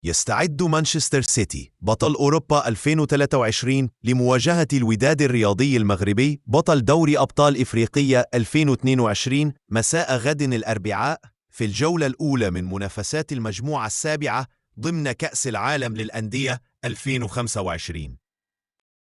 يستعد مانشستر سيتي بطل أوروبا 2023 لمواجهة الوداد الرياضي المغربي بطل دوري أبطال إفريقيا 2022 مساء غد الأربعاء في الجولة الأولى من منافسات المجموعة السابعة ضمن كأس العالم للأندية 2025.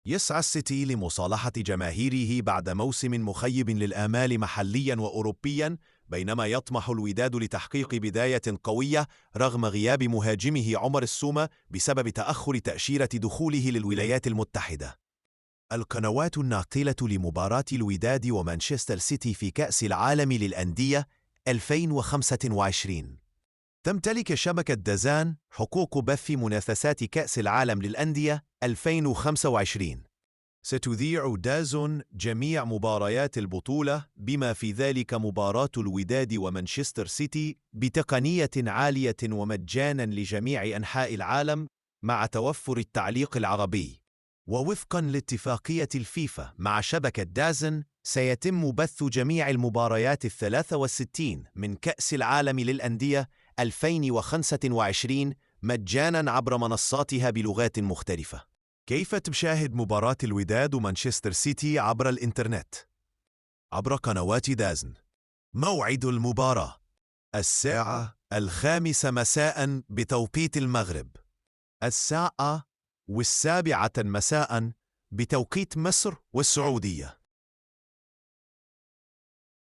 يسعى السيتي لمصالحة جماهيره بعد موسم مخيب للآمال محلياً وأوروبياً، بينما يطمح الوداد لتحقيق بداية قوية رغم غياب مهاجمه عمر السومة بسبب تأخر تأشيرة دخوله للولايات المتحدة. القنوات الناقلة لمباراة الوداد ومانشستر سيتي في كأس العالم للأندية 2025. تمتلك شبكة دازان حقوق بث منافسات كأس العالم للأندية 2025. ستذيع دازون جميع مباريات البطولة بما في ذلك مباراة الوداد ومانشستر سيتي بتقنية عالية ومجانا لجميع أنحاء العالم مع توفر التعليق العربي. ووفقا لاتفاقية الفيفا مع شبكة دازن، سيتم بث جميع المباريات 63 من كأس العالم للأندية 2025 مجانا عبر منصاتها بلغات مختلفة. كيف تشاهد مباراة الوداد ومانشستر سيتي عبر الإنترنت؟ عبر قنوات دازن. موعد المباراة 5:00 مساء بتوقيت المغرب، 7:00 مساء بتوقيت مصر والسعودية.